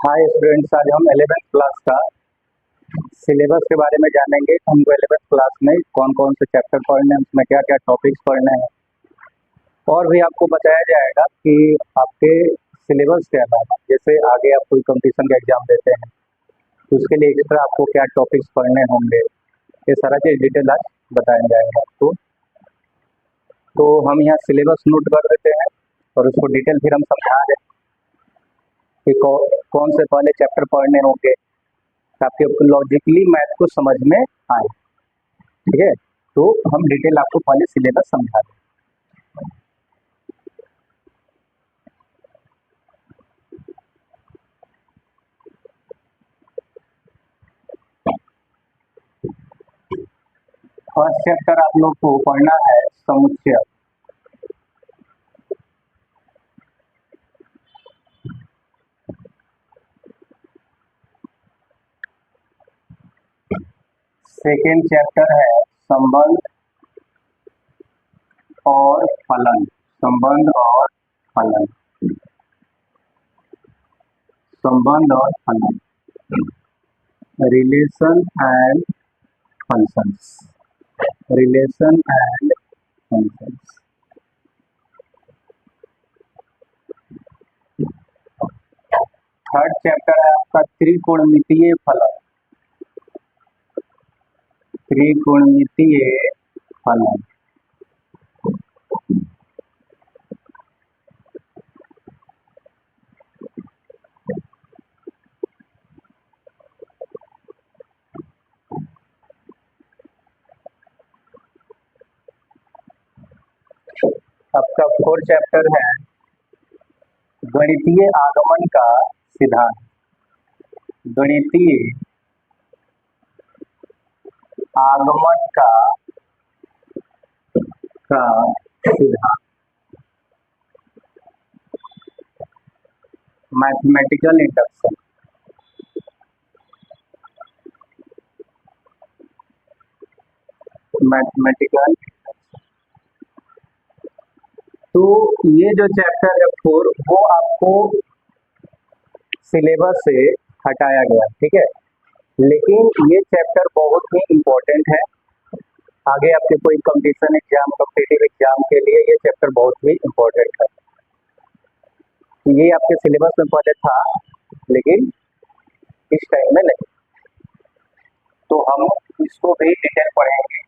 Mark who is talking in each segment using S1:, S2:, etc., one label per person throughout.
S1: Hi students, आज हम 11th class का सिलेबस के बारे में जानेंगे। हमको 11th क्लास में कौन कौन से चैप्टर पढ़ने हैं, उसमें क्या क्या टॉपिक्स पढ़ने हैं, और भी आपको बताया जाएगा कि आपके सिलेबस के अलावा जैसे आगे आप कोई कंपटीशन का एग्जाम देते हैं तो उसके लिए एक्स्ट्रा आपको क्या टॉपिक्स पढ़ने होंगे, ये सारा चीज़ डिटेल आज बताया जाएगा आपको। तो हम यहाँ सिलेबस नोट कर देते हैं और उसको डिटेल फिर हम समझा दें कि कौन से पहले चैप्टर पढ़ने होंगे ताकि आपको लॉजिकली मैथ को समझ में आए। ठीक है, तो हम डिटेल आपको पहले सिलेबस समझा दें। फर्स्ट चैप्टर आप लोग को पढ़ना है समुच्चय। सेकेंड चैप्टर है संबंध और फलन। संबंध और फलन। संबंध और फलन, relation and functions. Relation and functions. Third chapter है आपका त्रिकोणमितीय फलन। त्रिकोणमितीय फलन। आपका फोर्थ चैप्टर है गणितीय आगमन का सिद्धांत। गणितीय आगमन का सिद्धांत। Mathematical induction. मैथमेटिकल। तो ये जो चैप्टर है 4 वो आपको सिलेबस से हटाया गया, ठीक है, लेकिन ये चैप्टर बहुत ही इम्पोर्टेंट है। आगे आपके कोई कंपटीशन एग्जाम, कॉम्पिटिटिव एग्जाम के लिए ये चैप्टर बहुत ही इम्पोर्टेंट है। ये आपके सिलेबस में पहले था लेकिन इस टाइम में नहीं, तो हम इसको भी डिटेल पढ़ेंगे।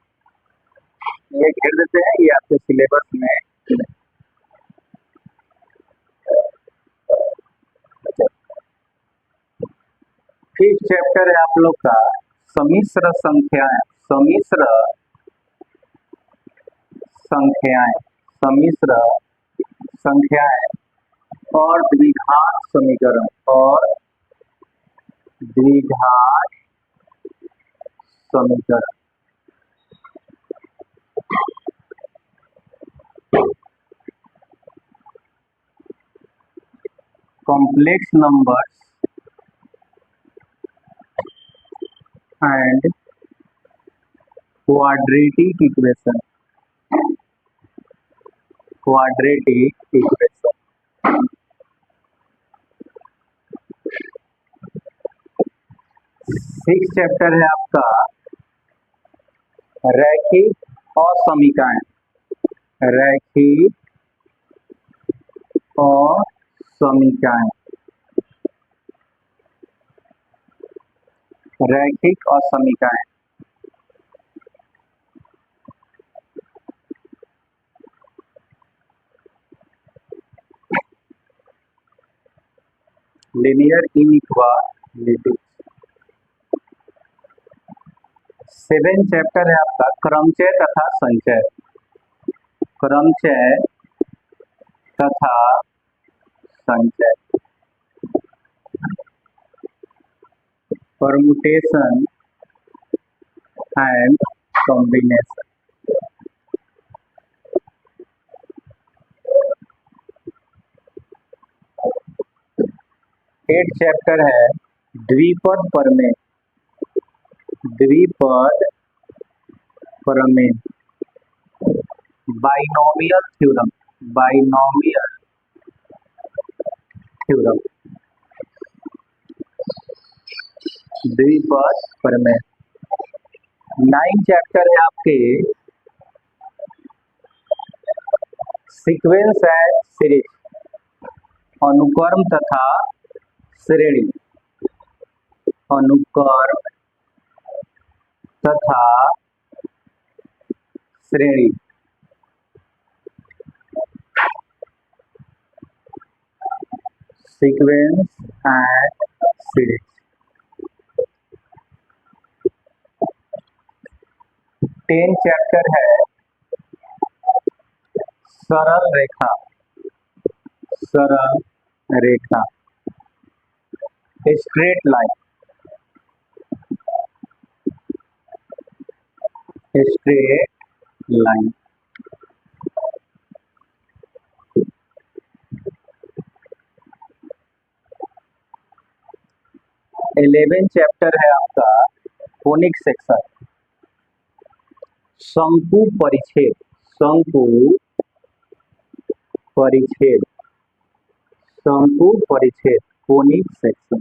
S1: ये घेर देते हैं, ये आपके सिलेबस में। फिफ्थ चैप्टर है आप लोग का सम्मिश्र संख्याएं। सम्मिश्र संख्याएं। सम्मिश्र संख्याएं और द्विघात समीकरण। और द्विघात समीकरण। Complex numbers and quadratic equation. Quadratic equation. Six chapter है आपका रैखिक असमीकाएं। रैखिक असमीकाएं। रैखिक असमीकाएं। Linear inequality. सेवन चैप्टर है आपका क्रमचय तथा संचय। क्रमचय तथा संचय। Permutation and combination. Eight chapter है द्विपद प्रमेय। द्विपद प्रमेय। Binomial theorem. Binomial theorem. द्विपद प्रमेय। 9 चैप्टर है आपके सीक्वेंस एंड सीरीज, अनुक्रम तथा श्रेणी, अनुक्रम तथा श्रेणी। Sequence and series. 10 चैप्टर है सरल रेखा, सरल रेखा, straight line, straight line. 11 chapter है आपका कोनिक सेक्शन, शंकु परिच्छेद, शंकु परिच्छेद, शंकु परिच्छेद, कोनिक सेक्शन।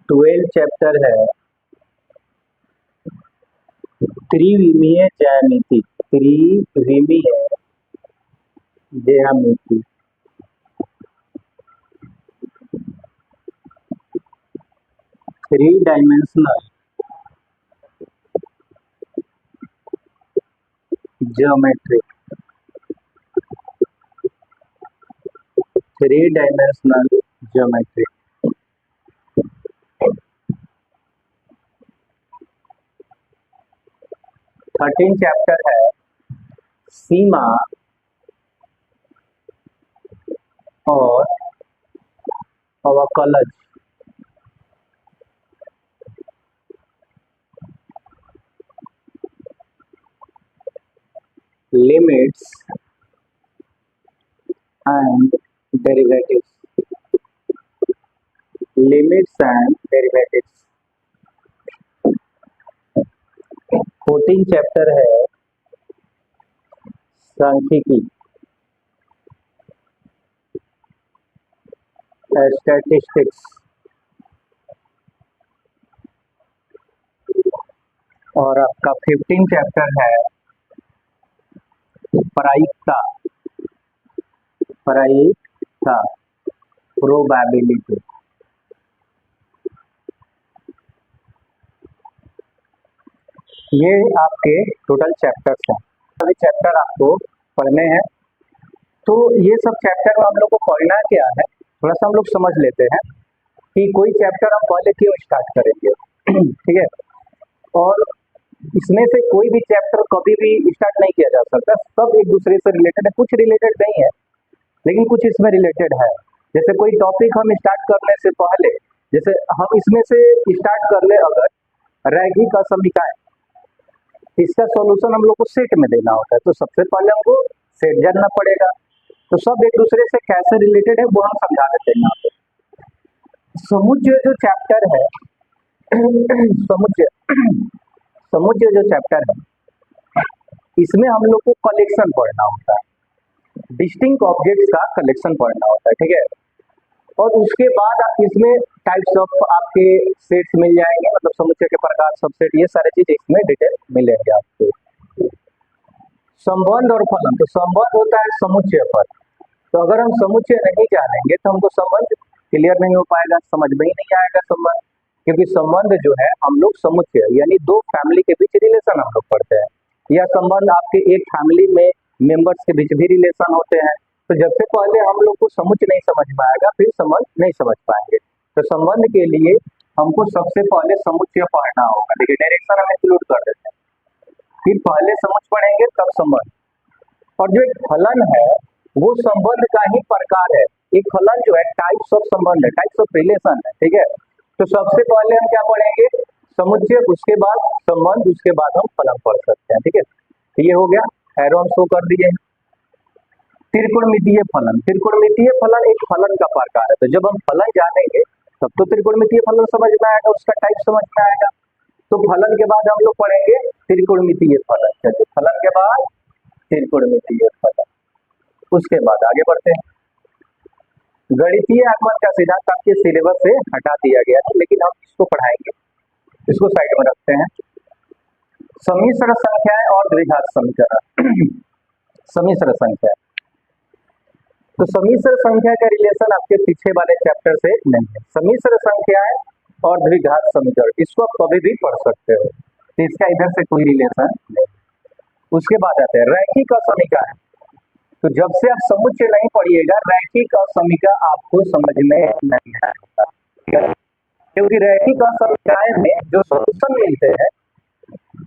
S1: 12 चैप्टर है त्रिविमीय ज्यामिति, त्रिविमीय ज्यामिति। 3 dimensional geometry, 3 dimensional geometry. 13 chapter है सीमा और अवकलज, limits and derivatives, limits and derivatives. 14 chapter है सांख्यिकी, स्टैटिस्टिक्स, और आपका 15 चैप्टर है प्रायिकता, प्रायिकता, प्रोबेबिलिटी। ये आपके टोटल चैप्टर्स हैं, सभी चैप्टर आपको पढ़ने हैं। तो ये सब चैप्टर में हम लोग को पढ़ना क्या है, थोड़ा सा हम लोग समझ लेते हैं कि कोई चैप्टर हम पहले क्यों स्टार्ट करेंगे। ठीक है, और इसमें से कोई भी चैप्टर कभी भी स्टार्ट नहीं किया जा सकता, सब एक दूसरे से रिलेटेड है। कुछ रिलेटेड नहीं है लेकिन कुछ इसमें रिलेटेड है। जैसे कोई टॉपिक हम स्टार्ट करने से पहले, जैसे हम इसमें से स्टार्ट कर ले अगर रैखिक असमीकाएं, इसका सॉल्यूशन हम लोग को सेट में देना होता है, तो सबसे पहले हमको सेट जानना पड़ेगा। तो सब एक दूसरे से कैसे रिलेटेड है वो हम समझा देते हैं। समुच्चय जो चैप्टर है, समुच्चय, समुच्चय जो चैप्टर है, इसमें हम लोग को कलेक्शन पढ़ना होता है, डिस्टिंक्ट ऑब्जेक्ट्स का कलेक्शन पढ़ना होता है। ठीक है, और उसके बाद इसमें टाइप्स ऑफ आपके सेट्स मिल जाएंगे, मतलब समुच्चय के प्रकार, सबसेट, ये सारी चीजें इसमें डिटेल मिलेंगे आपको। संबंध और फलन, तो संबंध होता है समुच्चय पर, तो अगर हम समुच्चय नहीं जानेंगे तो हमको संबंध क्लियर नहीं हो पाएगा, समझ में ही नहीं आएगा संबंध। क्योंकि संबंध जो है हम लोग समुच्चय यानी दो फैमिली के बीच रिलेशन हम लोग पढ़ते हैं, या संबंध आपके एक फैमिली में मेंबर्स के बीच भी रिलेशन होते हैं। तो जब से पहले हम लोग को समुच्चय नहीं समझ में आएगा फिर संबंध नहीं समझ पाएंगे। तो संबंध के लिए हमको सबसे पहले समुच्चय पढ़ना होगा। देखिए डायरेक्शन हम इंक्लूड कर देते हैं, फिर पहले समुच्चय पढ़ेंगे तब संबंध। और जो एक फलन है वो संबंध का ही प्रकार है। एक फलन जो है टाइप्स ऑफ संबंध है, टाइप्स ऑफ रिलेशन है। ठीक है, तो सबसे पहले हम क्या पढ़ेंगे, समुच्चय, उसके बाद संबंध, उसके बाद हम फलन पढ़ सकते हैं। ठीक है, तो ये हो गया, एरो हम शो कर दिए। त्रिकोणमितीय फलन, त्रिकोणमितीय फलन एक फलन का प्रकार है। तो जब हम फलन जानेंगे तब तो त्रिकोणमितीय फलन समझ में आएगा, उसका टाइप समझ में आएगा। तो फलन के बाद हम लोग पढ़ेंगे त्रिकोणमितीय फलन। चलिए, फलन के बाद त्रिकोणमितीय फलन। उसके बाद आगे बढ़ते हैं। गणितीय आगमन का सिद्धांत आपके सिलेबस से हटा दिया गया है, लेकिन हम इसको पढ़ाएंगे, इसको साइड में रखते हैं। सम्मिश्र संख्याएं और द्विघात समीकरण। सम्मिश्र संख्या, तो सम्मिश्र संख्या का रिलेशन आपके पीछे वाले चैप्टर से नहीं है। सम्मिश्र संख्याएं और द्विघात समीकरण, इसको आप कभी भी पढ़ सकते हो, तो इसका इधर से कोई रिलेशन नहीं। उसके बाद आते हैं रैखिक असमीका। तो जब से आप समुच्चय नहीं पढ़िएगा, रैखिक असमीका आपको समझ में नहीं आएगा, क्योंकि रैखिक असमीकाएं में जो सॉल्यूशन मिलते हैं,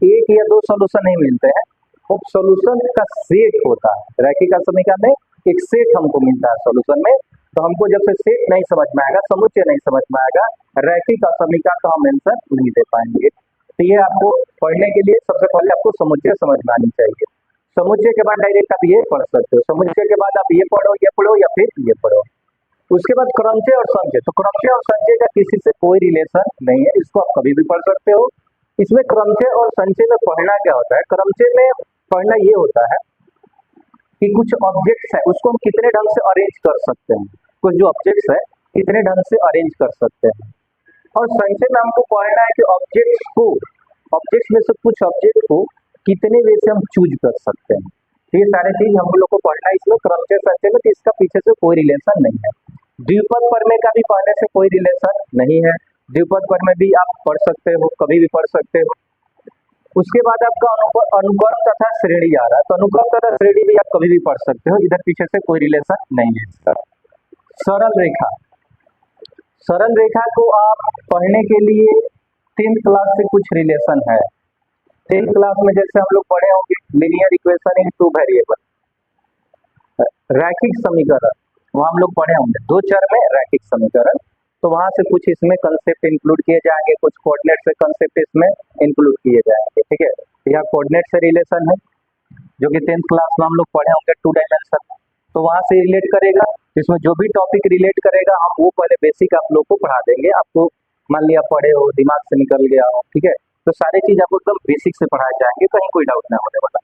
S1: एक या दो सॉल्यूशन नहीं मिलते हैं, वो सॉल्यूशन का सेट होता है। रैखिक असमीका में एक सेट हमको मिलता है सॉल्यूशन में, तो हमको जब से सेट नहीं समझ में आएगा, समुच्चय नहीं समझ में आएगा, रैखिक असमीका का हम आंसर नहीं दे पाएंगे। तो ये आपको पढ़ने के लिए सबसे पहले आपको समुच्चय समझ में आनी चाहिए। समुच्चय के बाद डायरेक्ट आप ये पढ़ सकते हो, समुच्चय के बाद आप ये पढ़ो या फिर ये पढ़ो। उसके बाद क्रमचय और संचय, तो क्रमचय और संचय का किसी से कोई रिलेशन नहीं है, इसको आप कभी भी पढ़ सकते हो। इसमें क्रमचय और संचय में पढ़ना क्या होता है, क्रमचय में पढ़ना ये होता है कि कुछ ऑब्जेक्ट्स है, उसको हम कितने ढंग से अरेंज कर सकते हैं, कुछ जो ऑब्जेक्ट्स है कितने ढंग से अरेंज कर सकते हैं। और संचय में हमको पढ़ना है कि ऑब्जेक्ट्स में से कुछ ऑब्जेक्ट को कितने वे से हम चूज कर सकते हैं। तो ये सारे चीज हम लोग को पढ़ना है इसमें क्रमचय संचय में, तो इसका पीछे से कोई रिलेशन नहीं है। द्विपद प्रमेय का भी पढ़ने से कोई रिलेशन नहीं है, द्विपद प्रमेय भी आप पढ़ सकते हो, कभी भी पढ़ सकते हो। उसके बाद आपका अनुक्रम तथा श्रेणी आ रहा है, तो अनुक्रम तथा श्रेणी भी आप कभी भी पढ़ सकते हो, इधर पीछे से कोई रिलेशन नहीं है इसका। सरल रेखा, सरल रेखा को आप पढ़ने के लिए 10th क्लास से कुछ रिलेशन है। 10th क्लास में जैसे हम लोग पढ़े होंगे लीनियर इक्वेशन इन 2 वेरिएबल, रैखिक समीकरण, वहां हम लोग पढ़े होंगे 2 चर में रैखिक समीकरण, तो वहां से कुछ इसमें कंसेप्ट इंक्लूड किए जाएंगे, कुछ कोऑर्डिनेट से कंसेप्ट इसमें इंक्लूड किए जाएंगे, ठीक है। यह कोऑर्डिनेट से रिलेशन है जो कि 10th क्लास में हम लोग पढ़े होंगे 2 डायमेंशन, तो वहां से रिलेट करेगा। इसमें जो भी टॉपिक रिलेट करेगा हम वो पहले बेसिक आप लोग को पढ़ा देंगे। आपको मान लिया पढ़े हो, दिमाग से निकल गया हो, ठीक है, तो सारी चीज आपको एकदम बेसिक से पढ़ाए जाएंगे, कहीं कोई डाउट ना होने वाला।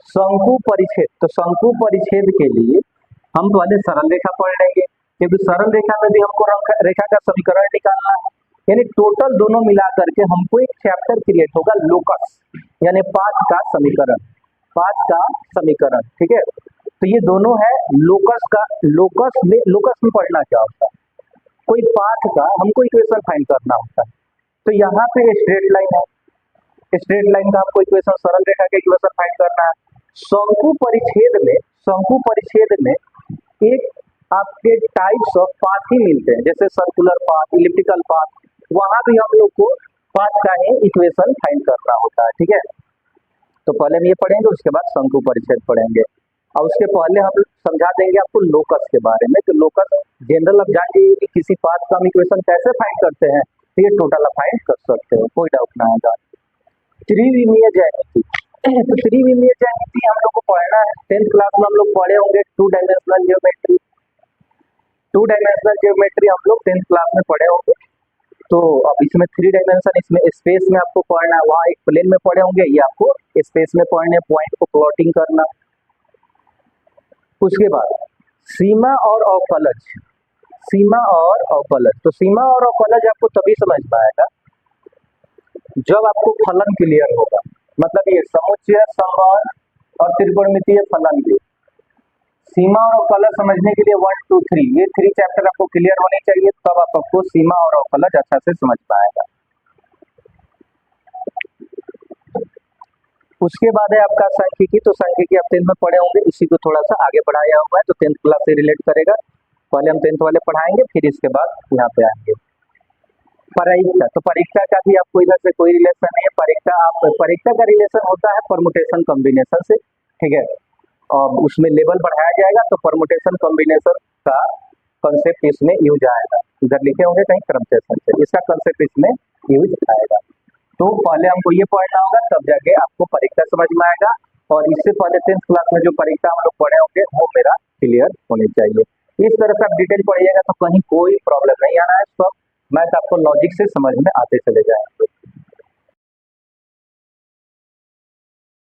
S1: शंकु परिच्छेद, तो शंकु परिच्छेद के लिए हम पहले सरल रेखा पढ़ लेंगे, क्योंकि सरल रेखा में भी हमको रेखा का समीकरण निकालना है, यानी टोटल दोनों मिला करके हमको एक चैप्टर क्रिएट होगा लोकस, यानी 5 का समीकरण, 5 का समीकरण, ठीक है। तो ये दोनों है लोकस का। लोकस में पढ़ना क्या होता है, कोई पाथ का हमको इक्वेशन फाइंड करना होता है। तो यहाँ पे स्ट्रेट लाइन है, स्ट्रेट लाइन का आपको इक्वेशन, सरल रेखा का इक्वेशन फाइंड करना है। शंकु परिच्छेद में एक आपके टाइप्स ऑफ पाथ ही मिलते हैं, जैसे सर्कुलर पाथ, इलिप्टिकल पाथ, वहां भी हम लोग को पाथ का ही इक्वेशन फाइंड करना होता है, ठीक है। तो पहले हम ये पढ़ेंगे, उसके बाद शंकु परिच्छेद पढ़ेंगे, और उसके पहले हम समझा देंगे आपको लोकस के बारे में। तो लोकस जनरल आप जान जाइए कि किसी पाथ का हम इक्वेशन कैसे फाइंड करते हैं, तो ये टोटल आप फाइंड कर सकते हो, कोई डाउट ना आएगा। त्रिविमीय ज्यामिति, तो त्रिविमीय ज्यामिति हम लोग को पढ़ना है। 10th क्लास में हम लोग पढ़े होंगे 2 डायमेंशनल ज्योमेट्री, 2 डायमेंशनल ज्योमेट्री हम लोग 10th क्लास में पढ़े होंगे। तो अब इसमें 3 डायमेंशन, इसमें स्पेस में आपको पढ़ना है, वहाँ एक प्लेन में पढ़े होंगे, ये आपको स्पेस में पढ़ने, पॉइंट को प्लॉटिंग करना। उसके बाद सीमा और अवकलज, सीमा और अवकलज, तो सीमा और अवकलज आपको तभी समझ में आएगा जब आपको फलन क्लियर होगा, मतलब ये समुच्चय, संबंध और त्रिकोणमितीय फलन भी। सीमा और अवकलज समझने के लिए 1 2 3 ये 3 चैप्टर आपको क्लियर होने चाहिए, तब आपको सीमा और अवकलज अच्छा से समझ पाएगा। उसके बाद है आपका सांख्यिकी, तो सांख्यिकी आप 10th में पढ़े होंगे, इसी को थोड़ा सा आगे बढ़ाया हुआ है, तो 10th क्लास से रिलेट करेगा। पहले हम 10th वाले पढ़ाएंगे, फिर इसके बाद यहाँ पे आएंगे। परीक्षा, तो परीक्षा का भी आपको इधर से कोई रिलेशन नहीं है। परीक्षा का रिलेशन होता है परमुटेशन कॉम्बिनेशन से, ठीक है, और उसमें लेवल बढ़ाया जाएगा, तो परमुटेशन कॉम्बिनेशन का कंसेप्ट इसमें यूज आएगा। इधर लिखे होंगे कहीं क्रमचय संचय, इसका कंसेप्ट इसमें यूज आएगा। तो पहले हमको ये पढ़ना होगा, तब जाके आपको परीक्षा समझ में आएगा, और इससे पहले 10th क्लास में जो परीक्षा हम लोग पढ़े होंगे वो मेरा क्लियर होनी चाहिए। इस तरह से आप डिटेल पढ़िएगा तो कहीं कोई प्रॉब्लम नहीं आना है, सब मैथ आपको लॉजिक से समझ में आते चले जाएंगे।